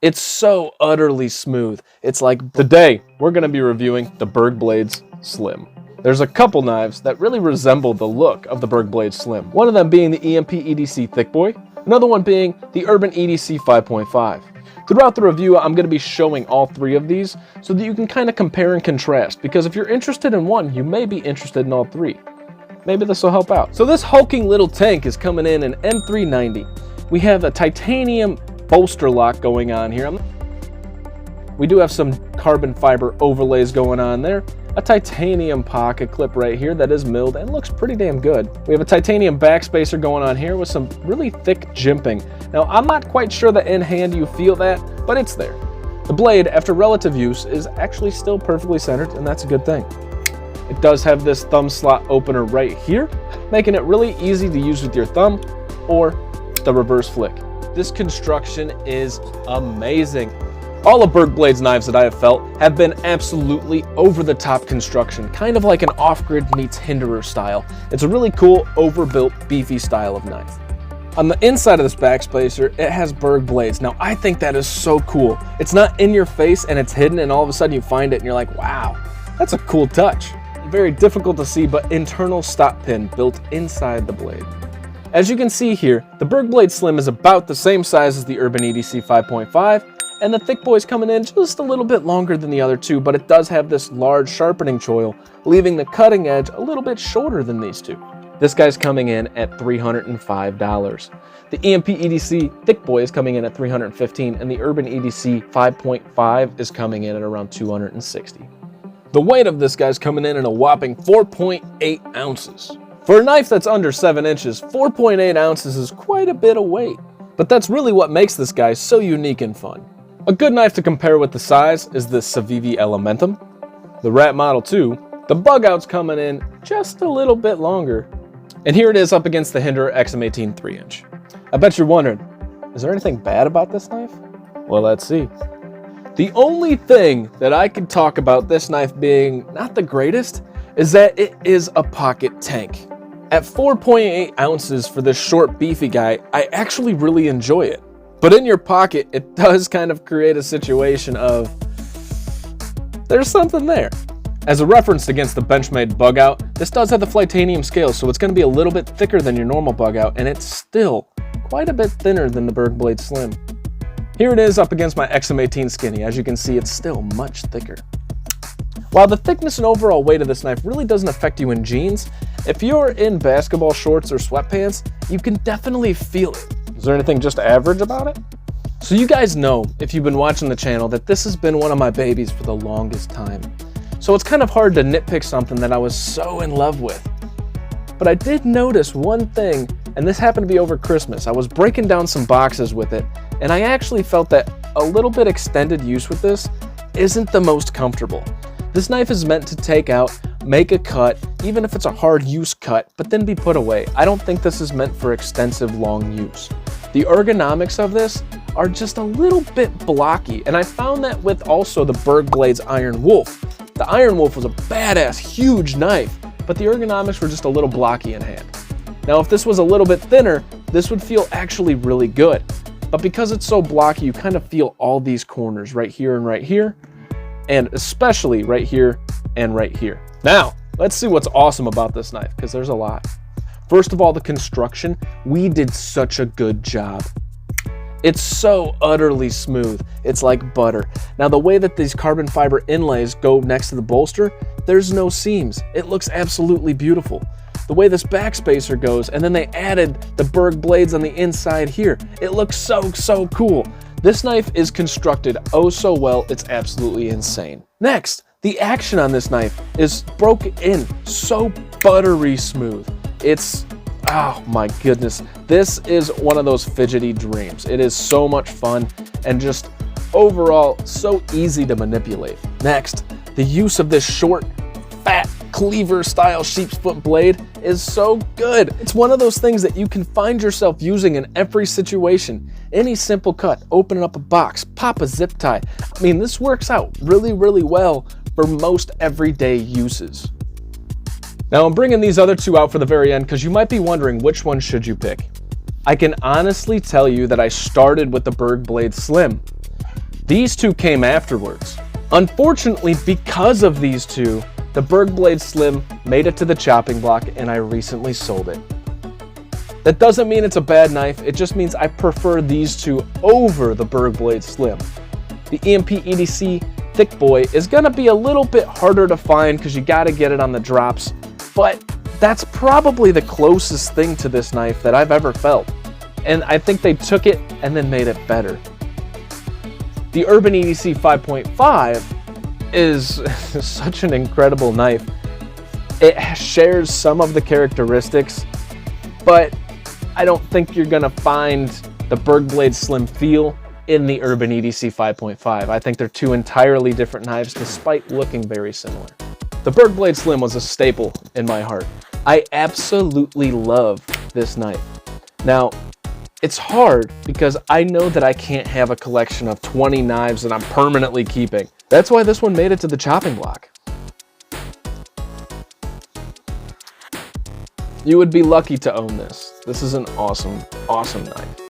It's so utterly smooth. It's like today, we're gonna be reviewing the Berg Blades Slim. There's a couple knives that really resemble the look of the Berg Blades Slim. One of them being the EMP EDC Thick Boy, another one being the Urban EDC 5.5. Throughout the review, I'm gonna be showing all three of these so that you can kind of compare and contrast, because if you're interested in one, you may be interested in all three. Maybe this will help out. So this hulking little tank is coming in an M390. We have a titanium bolster lock going on here. We do have some carbon fiber overlays going on there. A titanium pocket clip right here that is milled and looks pretty damn good. We have a titanium backspacer going on here with some really thick jimping. Now, I'm not quite sure that in hand you feel that, but it's there. The blade, after relative use, is actually still perfectly centered, and that's a good thing. It does have this thumb slot opener right here, making it really easy to use with your thumb or the reverse flick. This construction is amazing. All of Berg Blades knives that I have felt have been absolutely over-the-top construction, kind of like an off-grid meets Hinderer style. It's a really cool, overbuilt, beefy style of knife. On the inside of this backspacer, it has Berg Blades. Now, I think that is so cool. It's not in your face and it's hidden, and all of a sudden you find it and you're like, wow, that's a cool touch. Very difficult to see, but internal stop pin built inside the blade. As you can see here, the Berg Blade Slim is about the same size as the Urban EDC 5.5, and the Thick Boy's coming in just a little bit longer than the other two, but it does have this large sharpening choil, leaving the cutting edge a little bit shorter than these two. This guy's coming in at $305. The EMP EDC Thick Boy is coming in at $315, and the Urban EDC 5.5 is coming in at around $260. The weight of this guy's coming in at a whopping 4.8 ounces. For a knife that's under 7 inches, 4.8 ounces is quite a bit of weight. But that's really what makes this guy so unique and fun. A good knife to compare with the size is the Civivi Elementum. The Rat Model 2, the bug out's coming in just a little bit longer. And here it is up against the Hinderer XM18 3-inch. I bet you're wondering, is there anything bad about this knife? Well, let's see. The only thing that I could talk about this knife being not the greatest is that it is a pocket tank. At 4.8 ounces for this short, beefy guy, I actually really enjoy it. But in your pocket, it does kind of create a situation of, there's something there. As a reference against the Benchmade bug out, this does have the Flytanium scale, so it's going to be a little bit thicker than your normal bug out, and it's still quite a bit thinner than the Berg Blade Slim. Here it is up against my XM18 Skinny. As you can see, it's still much thicker. While the thickness and overall weight of this knife really doesn't affect you in jeans, if you're in basketball shorts or sweatpants, you can definitely feel it. Is there anything just average about it? So you guys know, if you've been watching the channel, that this has been one of my babies for the longest time. So it's kind of hard to nitpick something that I was so in love with. But I did notice one thing, and this happened to be over Christmas. I was breaking down some boxes with it, and I actually felt that a little bit extended use with this isn't the most comfortable. This knife is meant to take out, make a cut, even if it's a hard use cut, but then be put away. I don't think this is meant for extensive long use. The ergonomics of this are just a little bit blocky, and I found that with also the Berg Blades Iron Wolf. The Iron Wolf was a badass, huge knife, but the ergonomics were just a little blocky in hand. Now, if this was a little bit thinner, this would feel actually really good. But because it's so blocky, you kind of feel all these corners right here and right here, and especially right here and right here. Now, let's see what's awesome about this knife, because there's a lot. First of all, the construction, we did such a good job. It's so utterly smooth. It's like butter. Now, the way that these carbon fiber inlays go next to the bolster, there's no seams. It looks absolutely beautiful. The way this backspacer goes, and then they added the Berg Blades on the inside here. It looks so cool. This knife is constructed oh so well, it's absolutely insane. Next, the action on this knife is broken in so buttery smooth. It's, oh my goodness, this is one of those fidgety dreams. It is so much fun and just overall so easy to manipulate. Next, the use of this short, fat, cleaver style sheep's foot blade is so good. It's one of those things that you can find yourself using in every situation. Any simple cut, open up a box, pop a zip tie. I mean, this works out really well for most everyday uses. Now, I'm bringing these other two out for the very end because you might be wondering which one should you pick. I can honestly tell you that I started with the Berg Blade Slim. These two came afterwards. Unfortunately, because of these two, the Berg Blade Slim made it to the chopping block and I recently sold it. That doesn't mean it's a bad knife, it just means I prefer these two over the Berg Blade Slim. The EMP EDC Thick Boy is gonna be a little bit harder to find because you gotta get it on the drops, but that's probably the closest thing to this knife that I've ever felt. And I think they took it and then made it better. The Urban EDC 5.5 is such an incredible knife. It shares some of the characteristics, but I don't think you're gonna find the Berg Blade Slim feel in the Urban EDC 5.5. I think they're two entirely different knives despite looking very similar. The Berg Blade Slim was a staple in my heart. I absolutely love this knife. Now, it's hard because I know that I can't have a collection of 20 knives that I'm permanently keeping. That's why this one made it to the chopping block. You would be lucky to own this. This is an awesome, awesome knife.